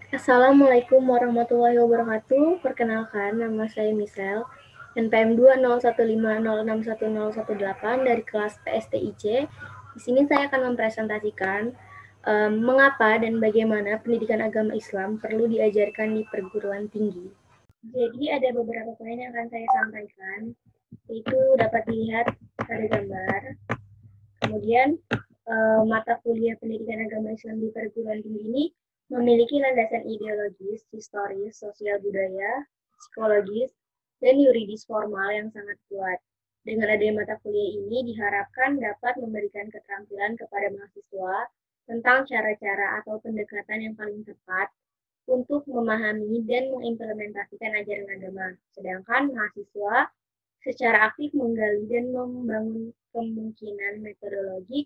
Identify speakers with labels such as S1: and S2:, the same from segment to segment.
S1: Assalamualaikum warahmatullahi wabarakatuh. Perkenalkan, nama saya Misel, NPM 20150610118 dari kelas PSTIC. Di sini saya akan mempresentasikan mengapa dan bagaimana pendidikan agama Islam perlu diajarkan di perguruan tinggi. Jadi ada beberapa poin yang akan saya sampaikan, itu dapat dilihat pada gambar. Kemudian mata kuliah pendidikan agama Islam di perguruan tinggi ini memiliki landasan ideologis, historis, sosial budaya, psikologis, dan yuridis formal yang sangat kuat. Dengan adanya mata kuliah ini diharapkan dapat memberikan keterampilan kepada mahasiswa tentang cara-cara atau pendekatan yang paling tepat untuk memahami dan mengimplementasikan ajaran agama. Sedangkan mahasiswa secara aktif menggali dan membangun kemungkinan metodologi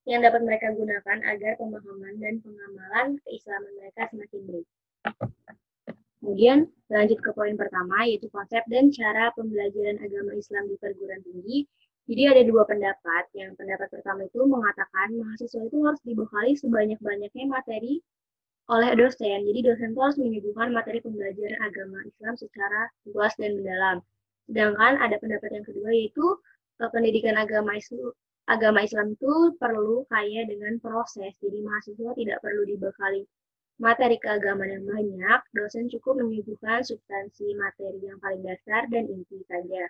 S1: yang dapat mereka gunakan agar pemahaman dan pengamalan keislaman mereka semakin baik. Kemudian lanjut ke poin pertama, yaitu konsep dan cara pembelajaran agama Islam di perguruan tinggi. Jadi ada dua pendapat. Yang pendapat pertama itu mengatakan mahasiswa itu harus dibekali sebanyak-banyaknya materi oleh dosen. Jadi dosen itu harus menyuguhkan materi pembelajaran agama Islam secara luas dan mendalam. Sedangkan ada pendapat yang kedua, yaitu pendidikan agama Islam itu perlu kaya dengan proses. Jadi mahasiswa tidak perlu dibekali materi keagamaan yang banyak, dosen cukup menyuguhkan substansi materi yang paling dasar dan inti saja.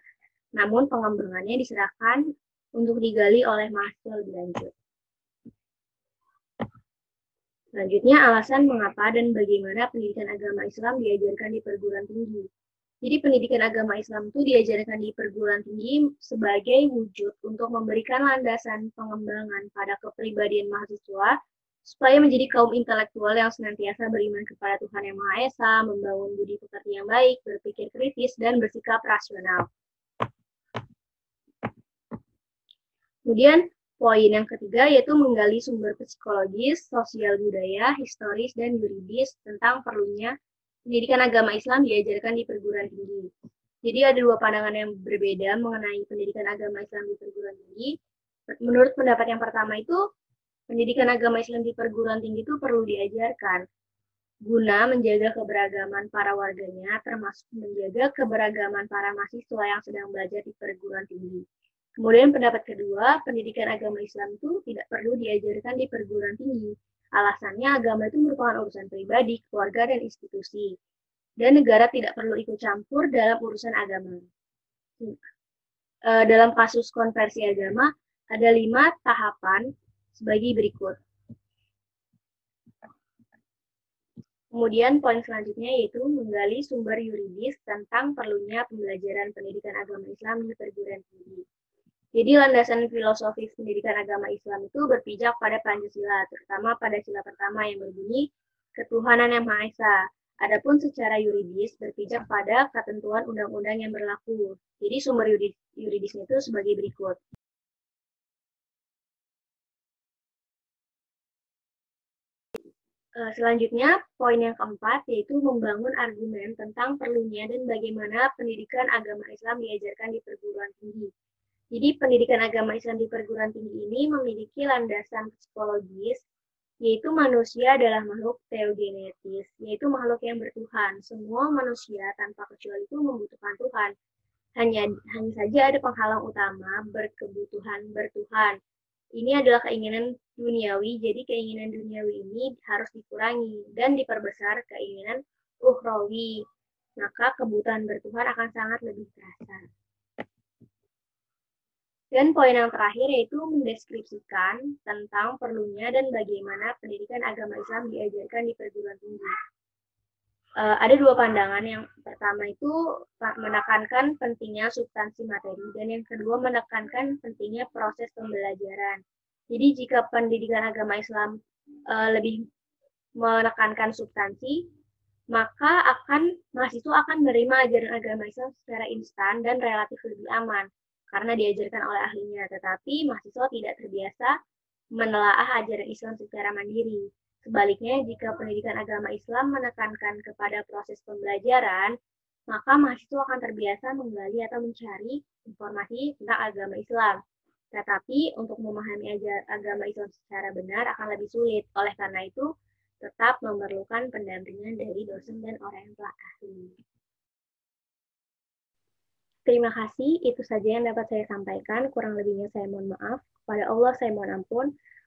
S1: Namun pengembangannya diserahkan untuk digali oleh mahasiswa lebih lanjut. Selanjutnya, alasan mengapa dan bagaimana pendidikan agama Islam diajarkan di perguruan tinggi. Jadi pendidikan agama Islam itu diajarkan di perguruan tinggi sebagai wujud untuk memberikan landasan pengembangan pada kepribadian mahasiswa supaya menjadi kaum intelektual yang senantiasa beriman kepada Tuhan Yang Maha Esa, membangun budi pekerti yang baik, berpikir kritis, dan bersikap rasional. Kemudian poin yang ketiga yaitu menggali sumber psikologis, sosial budaya, historis, dan yuridis tentang perlunya pendidikan agama Islam diajarkan di perguruan tinggi. Jadi ada dua pandangan yang berbeda mengenai pendidikan agama Islam di perguruan tinggi. Menurut pendapat yang pertama itu, pendidikan agama Islam di perguruan tinggi itu perlu diajarkan guna menjaga keberagaman para warganya, termasuk menjaga keberagaman para mahasiswa yang sedang belajar di perguruan tinggi. Kemudian pendapat kedua, pendidikan agama Islam itu tidak perlu diajarkan di perguruan tinggi. Alasannya agama itu merupakan urusan pribadi, keluarga, dan institusi. Dan negara tidak perlu ikut campur dalam urusan agama. Dalam kasus konversi agama, ada 5 tahapan sebagai berikut. Kemudian poin selanjutnya yaitu menggali sumber yuridis tentang perlunya pembelajaran pendidikan agama Islam di perguruan tinggi. Jadi landasan filosofis pendidikan agama Islam itu berpijak pada Pancasila, terutama pada sila pertama yang berbunyi ketuhanan yang Maha Esa. Adapun secara yuridis berpijak pada ketentuan undang-undang yang berlaku. Jadi sumber yuridisnya itu sebagai berikut. Selanjutnya, poin yang keempat yaitu membangun argumen tentang perlunya dan bagaimana pendidikan agama Islam diajarkan di perguruan tinggi. Jadi pendidikan agama Islam di perguruan tinggi ini memiliki landasan psikologis, yaitu manusia adalah makhluk teogenetis, yaitu makhluk yang bertuhan. Semua manusia tanpa kecuali itu membutuhkan Tuhan. Hanya saja ada penghalang utama, berkebutuhan bertuhan. Ini adalah keinginan duniawi, jadi keinginan duniawi ini harus dikurangi dan diperbesar keinginan ukhrawi. Maka kebutuhan bertuhan akan sangat lebih terasa. Dan poin yang terakhir yaitu mendeskripsikan tentang perlunya dan bagaimana pendidikan agama Islam diajarkan di perguruan tinggi. Ada dua pandangan. Yang pertama itu menekankan pentingnya substansi materi, dan yang kedua menekankan pentingnya proses pembelajaran. Jadi jika pendidikan agama Islam lebih menekankan substansi, maka mahasiswa akan menerima ajaran agama Islam secara instan dan relatif lebih aman karena diajarkan oleh ahlinya. Tetapi mahasiswa tidak terbiasa menelaah ajaran Islam secara mandiri. Sebaliknya, jika pendidikan agama Islam menekankan kepada proses pembelajaran, maka mahasiswa akan terbiasa menggali atau mencari informasi tentang agama Islam. Tetapi untuk memahami agama Islam secara benar akan lebih sulit. Oleh karena itu, tetap memerlukan pendampingan dari dosen dan orang tua ahli. Terima kasih, itu saja yang dapat saya sampaikan. Kurang lebihnya saya mohon maaf. Kepada Allah saya mohon ampun.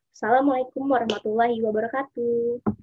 S1: Assalamualaikum warahmatullahi wabarakatuh.